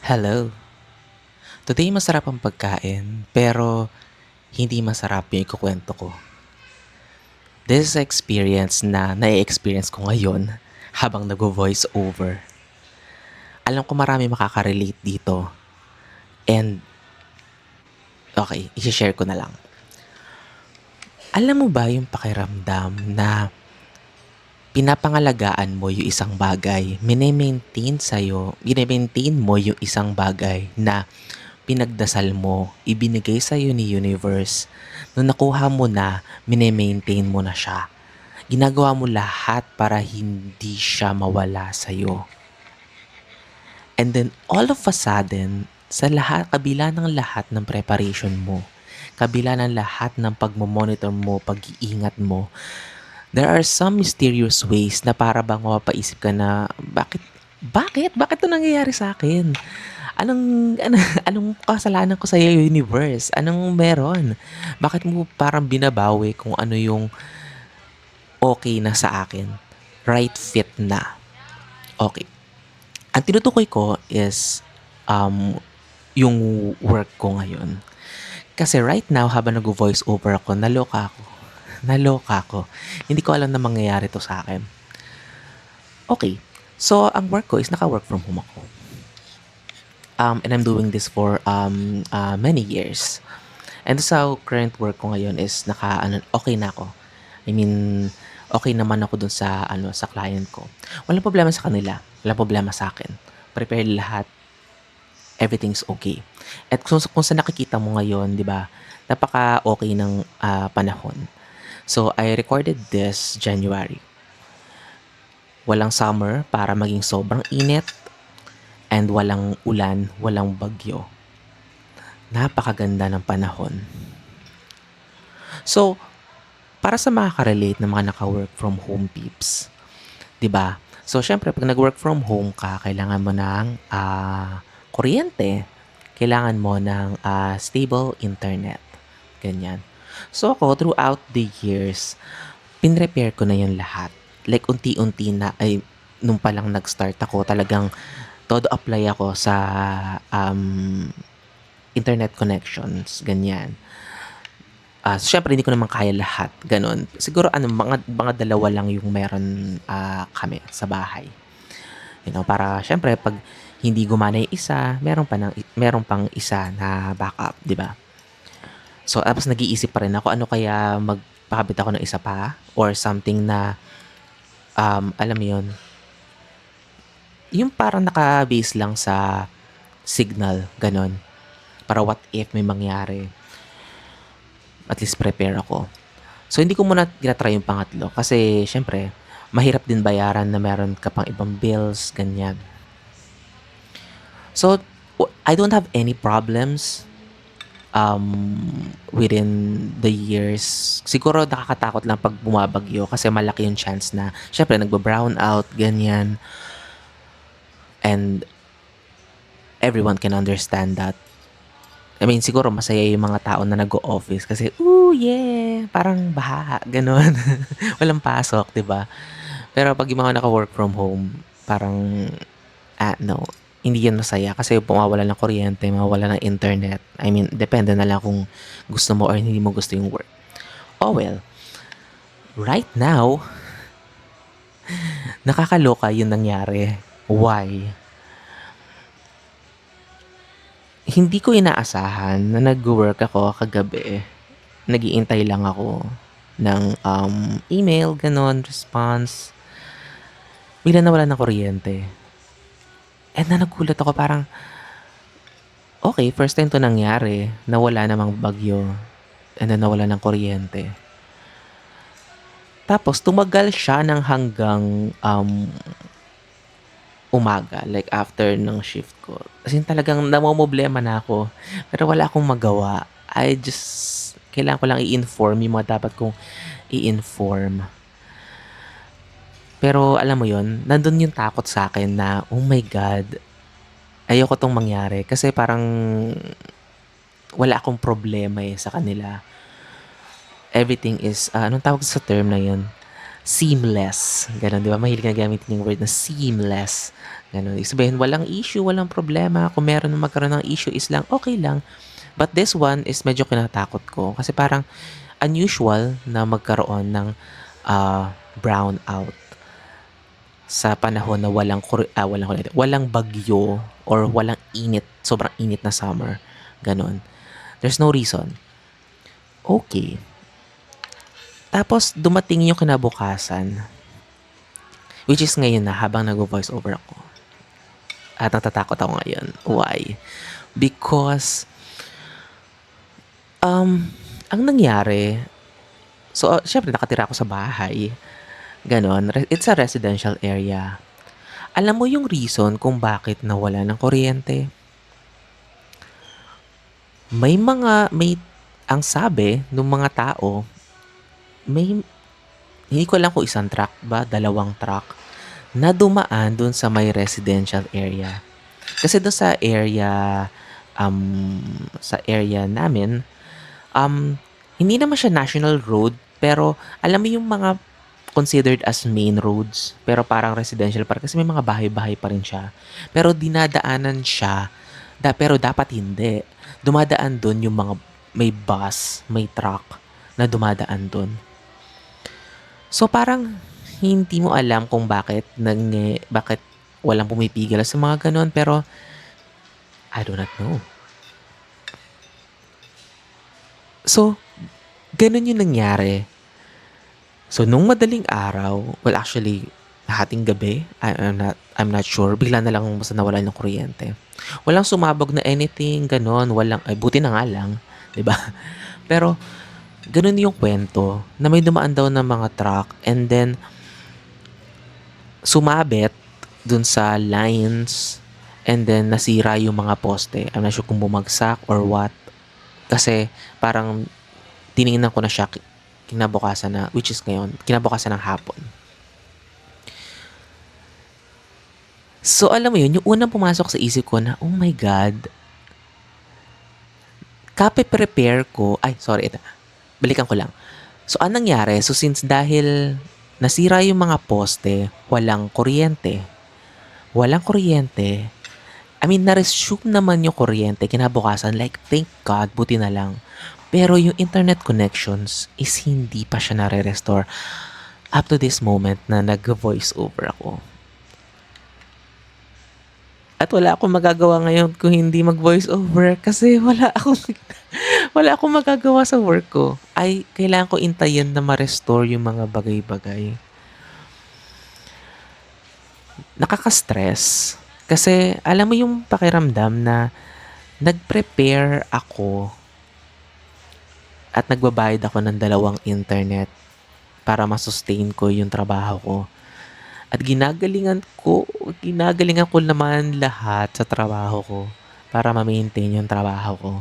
Hello. Today masarap ang pagkain, pero hindi masarap yung ikukuwento ko. This is a experience na na-experience ko ngayon habang nagvo-voice over. Alam ko marami makaka-relate dito and okay, i-share ko na lang. Alam mo ba yung pakiramdam na pinapangalagaan mo yung isang bagay, mine-maintain mo yung isang bagay na pinagdasal mo, ibinigay sa'yo ni universe. Nung nakuha mo na, mine-maintain mo na siya. Ginagawa mo lahat para hindi siya mawala sa'yo. And then all of a sudden, sa lahat, kabila ng lahat ng preparation mo, kabila ng lahat ng pagmamonitor mo, pag-iingat mo, there are some mysterious ways na para bang mapapaisip ka na, bakit to nangyayari sa akin? Anong kasalanan ko sa universe? Anong meron? Bakit mo parang binabawi kung ano yung okay na sa akin? Right fit na. Okay. Ang tinutukoy ko is um, yung work ko ngayon. Kasi right now, habang nag-voice over ako, naloka ako. Naloka ako. Hindi ko alam na mangyayari to sa akin. Okay. So, ang work ko is naka-work from home ako. And I'm doing this for many years. And sa current work ko ngayon is okay na ako. I mean, okay naman ako dun sa sa client ko. Walang problema sa kanila, walang problema sa akin. Prepare lahat, everything's okay. At kung sa nakikita mo ngayon, 'di ba? Napaka-okay ng panahon. So I recorded this January. Walang summer para maging sobrang init and walang ulan, walang bagyo. Napakaganda ng panahon. So, para sa makaka-relate na mga naka-work from home peeps, 'di ba? So syempre pag nag-work from home ka, kailangan mo ng kuryente, kailangan mo ng stable internet, ganyan. So ako throughout the years, pinrepare ko na 'yon lahat. Like unti-unti na ay nung pa lang nag-start ako, talagang todo apply ako sa internet connections, ganyan. Siyempre hindi ko naman kaya lahat, gano'n. Siguro mga dalawa lang yung meron, kami sa bahay. Para siyempre 'pag hindi gumana yung isa, meron pang isa na backup, 'di ba? So, tapos nag-iisip pa rin ako, ano kaya magpakabit ako ng isa pa or something na, alam mo 'yun, yung parang naka-base lang sa signal, gano'n. Para what if may mangyari, at least prepare ako. So, hindi ko muna tina-try yung pangatlo kasi siyempre mahirap din bayaran na meron ka pang ibang bills, ganyan. So, I don't have any problems within the years. Siguro nakakatakot lang 'pag bumabagyo kasi malaki yung chance na siyempre nagba-brown out, ganyan. And everyone can understand that. I mean, siguro masaya yung mga tao na nag-o-office kasi, "Ooh, yeah!" Parang baha, gano'n. Walang pasok, 'di ba? Pero 'pag yung mga naka-work from home, parang, no, hindi 'yan masaya kasi mawawalan ng kuryente, mawawalan ng internet. I mean, depende na lang kung gusto mo or hindi mo gusto yung work. Oh, well, right now, nakakaloka yung nangyari. Why? Hindi ko inaasahan na nagwo-work ako kagabi. Nag-iintay lang ako ng, email, gano'n, response. Biglang nawalan ng kuryente. And na nagulat ako parang, okay, first time 'to nangyari na wala namang bagyo and then nawalan ng kuryente. Tapos tumagal siya ng hanggang, umaga, like after ng shift ko. As in talagang namomroblema na ako, pero wala akong magawa. Kailangan ko lang i-inform yung mga dapat kong i-inform. Pero alam mo yon, nandun yung takot sa akin na, "Oh my God, ayoko 'tong mangyari." Kasi parang wala akong problema, sa kanila. Everything is, anong tawag sa term na yun? Seamless, gano'n, 'di ba? Mahilig na gamitin yung word na seamless, Gano'n. Ibig sabihin, walang issue, walang problema. Kung meron magkaroon ng issue is lang, okay lang. But this one is medyo kinatakot ko kasi parang unusual na magkaroon ng brownout sa panahon na walang bagyo or walang init, sobrang init na summer. Ganon. There's no reason. Okay. Tapos dumating yung kinabukasan, which is ngayon na habang nag-voice over ako. At natatakot ako ngayon. Why? Because ang nangyari, so syempre nakatira ako sa bahay. Ganon. It's a residential area. Alam mo yung reason kung bakit nawala ng kuryente? Ang sabi ng mga tao, hindi ko alam kung isang truck ba, dalawang truck, na dumaan dun sa may residential area. Kasi dun sa area namin, hindi naman siya national road, pero alam mo yung mga considered as main roads, pero parang residential pa rin kasi may mga bahay-bahay pa rin siya. Pero dinadaanan siya, pero dapat hindi. Dumadaan dun yung mga may bus, may truck na dumadaan dun. So parang hindi mo alam kung bakit walang pumipigil sa mga ganon, pero I do not know. So, ganun yung nangyari. So, nung madaling araw, well actually, hating gabi, I'm not sure, bigla na lang basta nawalan ng kuryente. Walang sumabog na anything, ganon, buti na nga lang, 'di ba? Pero, ganun yung kwento, na may dumaan daw ng mga truck, and then, sumabit dun sa lines, and then nasira yung mga poste. I'm not sure kung bumagsak or what. Kasi, parang, tiningnan ko na siya kinabukasan na, which is ngayon, kinabukasan ng hapon. So, alam mo yun, yung unang pumasok sa isip ko na, oh my God, prepare ko, balikan ko lang. So, anong nangyari? So, since dahil nasira yung mga poste, walang kuryente, na-resume naman yung kuryente kinabukasan, like, thank God, buti na lang. Pero yung internet connections is hindi pa siya nare-restore up to this moment na nag-voice over ako. At wala akong magagawa ngayon kung hindi mag-voice over kasi wala akong magagawa sa work ko. Ay, kailangan ko intayin na ma-restore yung mga bagay-bagay. Nakaka-stress kasi alam mo yung pakiramdam na nag-prepare ako at nagbabayad ako ng 2 internet para ma-sustain ko yung trabaho ko. At ginagalingan ko naman lahat sa trabaho ko para ma-maintain yung trabaho ko.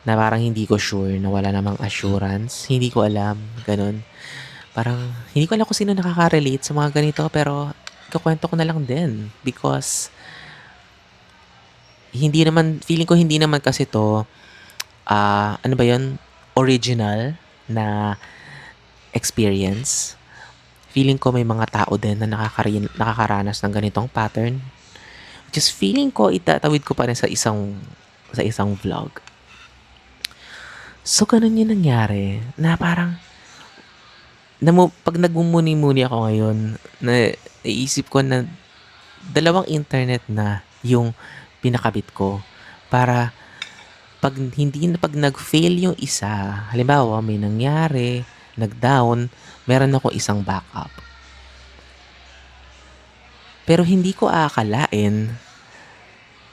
Na parang hindi ko sure, na wala namang assurance. Hindi ko alam, ganun. Parang hindi ko alam kung sino nakaka-relate sa mga ganito, pero ikukwento ko na lang din because feeling ko hindi naman kasi to original na experience. Feeling ko may mga tao din na nakakaranas ng ganitong pattern. Just feeling ko itatawid ko pa rin sa isang vlog. So, ganun yung nangyari na parang pag nagmumuni-muni ako ngayon, naisip ko na 2 internet na yung pinakabit ko para pag nag-fail yung isa, halimbawa may nangyari, nag-down, meron ako isang backup. Pero hindi ko aakalain,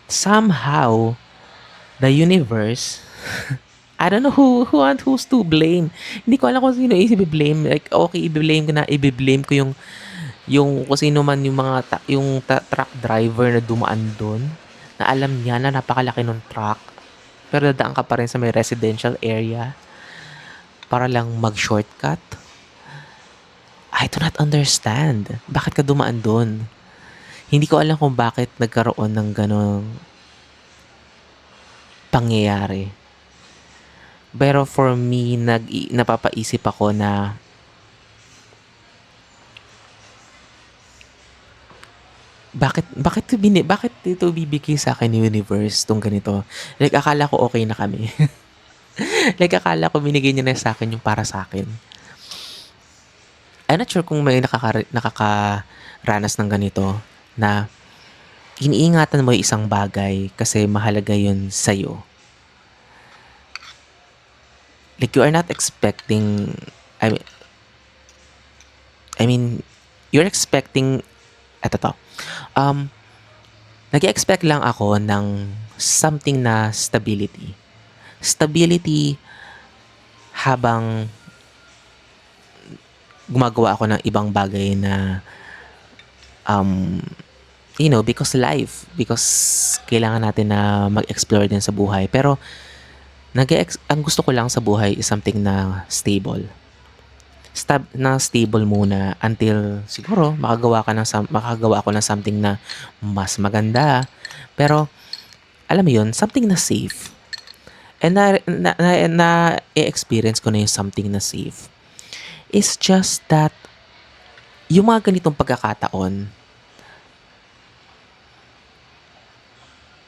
somehow, the universe, I don't know who's to blame. Hindi ko alam kung sino i-blame. Like, okay, i-blame ko yung kung sino man yung truck driver na dumaan doon, na alam niya na napakalaki ng truck, pero dadaan ka pa rin sa may residential area para lang mag-shortcut. I do not understand. Bakit ka dumaan doon? Hindi ko alam kung bakit nagkaroon ng ganong pangyayari. Pero for me, napapaisip ako na bakit ito bibigay sa akin ni universe 'tong ganito? Like akala ko okay na kami. Like akala ko binigay niya na sa akin yung para sa akin. I'm not sure kung may nakakaranas ng ganito na iniingatan mo yung isang bagay kasi mahalaga yun sa'yo. Like you are not expecting, I mean, I mean you're expecting, eto to, um, nag-expect lang ako ng something na stability. Stability habang gumagawa ako ng ibang bagay na, um, because kailangan natin na mag-explore din sa buhay. Pero ang gusto ko lang sa buhay is something na stable. Na stable muna until siguro makagawa ako ng something na mas maganda. Pero alam mo yun, something na safe. And experience ko na yung something na safe. It's just that yung mga ganitong pagkakataon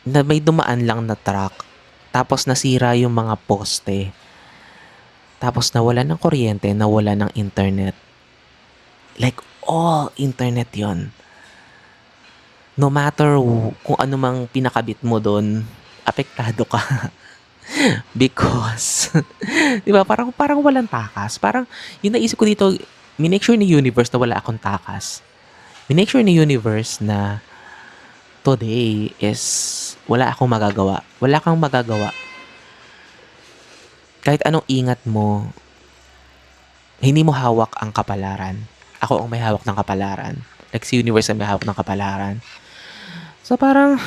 na may dumaan lang na truck tapos nasira yung mga poste tapos nawala ng kuryente, nawala ng internet. Like all internet yon. No matter kung ano mang pinakabit mo doon, apektado ka. Because, di ba, parang walang takas. Parang, yung naisip ko dito, minake sure ni universe na wala akong takas. Minake sure ni universe na today is wala akong magagawa. Wala kang magagawa. Kahit anong ingat mo, hindi mo hawak ang kapalaran. Ako ang may hawak ng kapalaran. Like si universe ang may hawak ng kapalaran. So parang,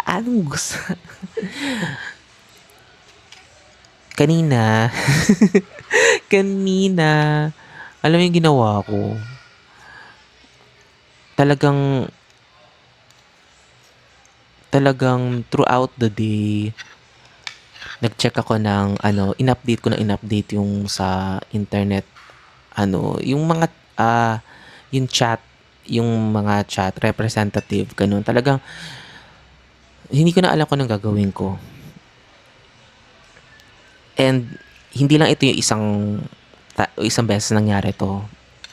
anong gusto? Kanina, alam mo yung ginawa ko? Talagang throughout the day, nag-check ako ng in-update yung sa internet, yung mga, yung chat, yung mga chat representative, ganun. Talagang, hindi ko na alam kung anong gagawin ko. And, hindi lang ito yung isang beses nangyari to.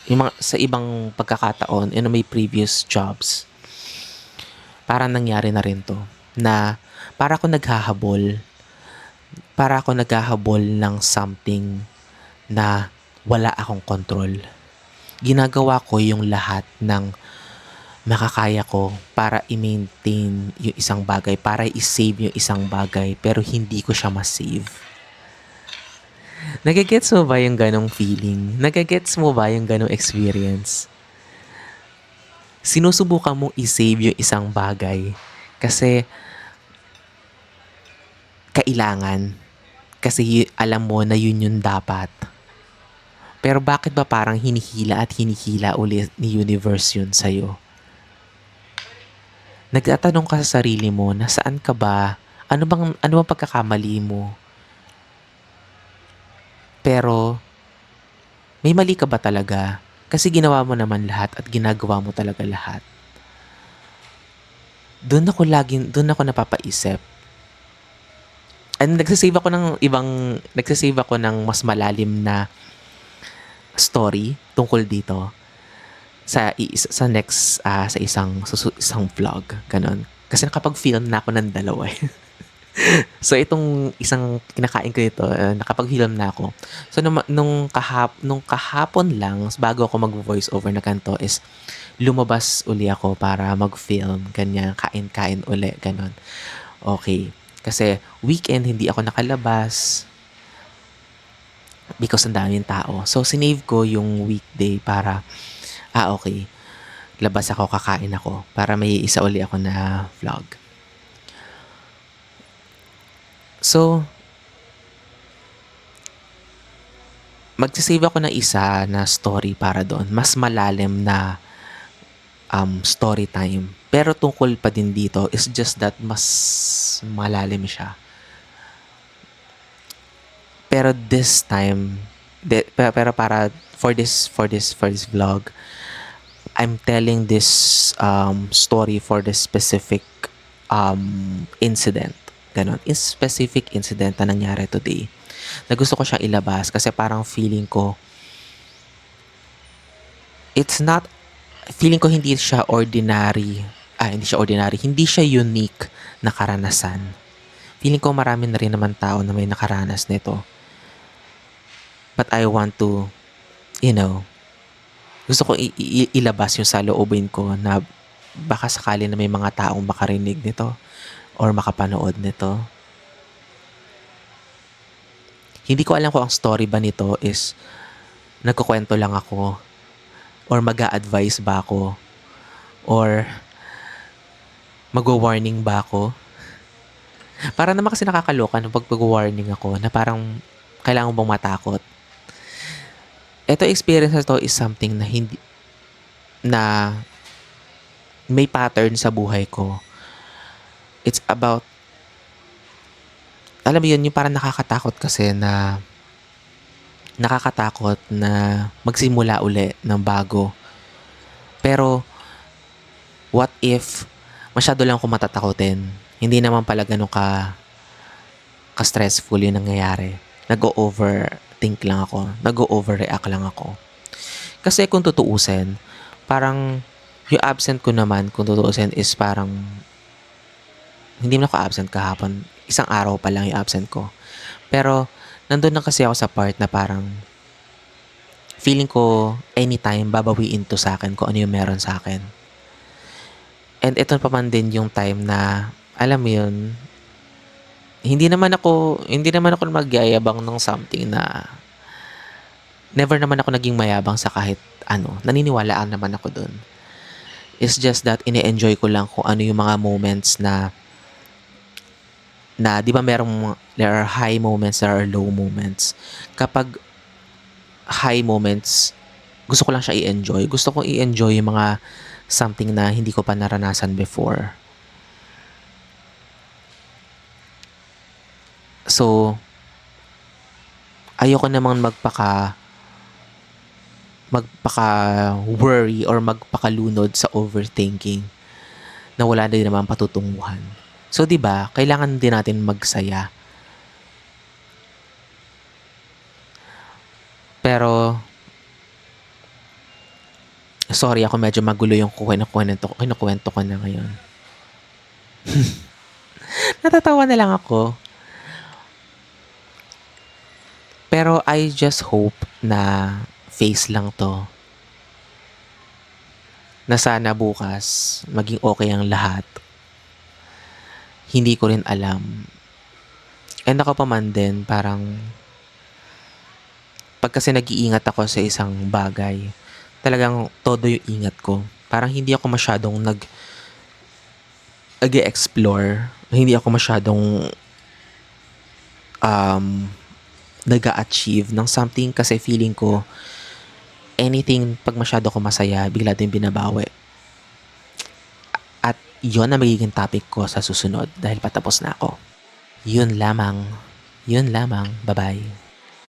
Yung mga, sa ibang pagkakataon, may previous jobs, parang nangyari na rin to. Na, para ako naghahabol ng something na wala akong control. Ginagawa ko yung lahat ng makakaya ko para i-maintain yung isang bagay, para i-save yung isang bagay, pero hindi ko siya ma-save. Nagigets mo ba yung ganong feeling? Nagigets mo ba yung ganong experience? Sinusubukan mong i-save yung isang bagay kasi kailangan. Kasi alam mo na yun yung dapat. Pero bakit ba parang hinihila ulit ni universe yun sa'yo? Nagtatanong ka sa sarili mo, nasaan ka ba? Ano bang pagkakamali mo? Pero, may mali ka ba talaga? Kasi ginawa mo naman lahat at ginagawa mo talaga lahat. Doon ako napapaisip. And nagsasave ako ng mas malalim na story tungkol dito sa next sa isang vlog, ganun. Kasi nakapag-film na ako ng dalawa. So itong isang kinakain ko ito, nakapag-film na ako. So nung kahapon lang bago ako mag-voice over na kanto is lumabas uli ako para mag-film, ganyan, kain-kain uli, ganun. Okay. Kasi weekend hindi ako nakalabas because ang daming tao. So sinave ko yung weekday para okay, labas ako, kakain ako para may isa uli ako na vlog. So, magsisave ako ng isa na story para doon. Mas malalim na story time. Pero tungkol pa din dito is just that mas malalim siya. Pero this time, Pero para for this vlog, I'm telling this story for this specific incident. Ganon. Is specific incident na nangyari today. Na gusto ko siyang ilabas kasi parang feeling ko hindi siya ordinary. Hindi siya ordinary. Hindi siya unique na karanasan. Feeling ko marami na rin naman tao na may nakaranas nito. But I want to, you know, gusto ko ilabas yung saloobin ko na baka sakali na may mga taong makarinig nito or makapanood nito. Hindi ko alam kung ang story ba nito is nagkukwento lang ako or mag-a-advise ba ako or mag-warning ba ako. Para naman kasi nakakaloka nung pag warning ako na parang kailangan bang matakot. Ito experience na to is something na may pattern sa buhay ko. It's about, alam mo yun, yung parang nakakatakot na magsimula uli ng bago. Pero, what if masyado lang ako matatakotin? Hindi naman pala ganun ka-stressful yung nangyayari. Nag-overthink lang ako. Nag-overreact lang ako. Kasi kung tutuusin, parang yung absent ko naman, kung tutuusin, is parang hindi na ako absent kahapon. Isang araw pa lang yung absent ko. Pero, nandun na kasi ako sa part na parang feeling ko anytime babawiin to sa akin kung ano yung meron sa akin. And ito pa man din yung time na, alam mo yun, hindi naman ako magyayabang ng something na never naman ako naging mayabang sa kahit ano. Naniniwalaan naman ako dun. It's just that ine-enjoy ko lang kung ano yung mga moments na di ba there are high moments, there are low moments. Kapag high moments, gusto ko lang siya i-enjoy. Gusto ko i-enjoy yung mga something na hindi ko pa naranasan before. So, ayoko namang magpaka-worry or magpakalunod sa overthinking na wala din naman patutunguhan. So, 'di ba, kailangan din natin magsaya. Pero, sorry ako medyo magulo yung kinukwento ko na ngayon. Natatawa na lang ako. Pero I just hope na phase lang to. Na sana bukas maging okay ang lahat. Hindi ko rin alam. And ako pa man din, parang pag kasi nag-iingat ako sa isang bagay, talagang todo yung ingat ko. Parang hindi ako masyadong nag-explore. Hindi ako masyadong nag-a-achieve ng something kasi feeling ko anything pag masyado ko masaya, bigla din binabawi. At yon na magiging topic ko sa susunod dahil patapos na ako. Yun lamang. Bye-bye.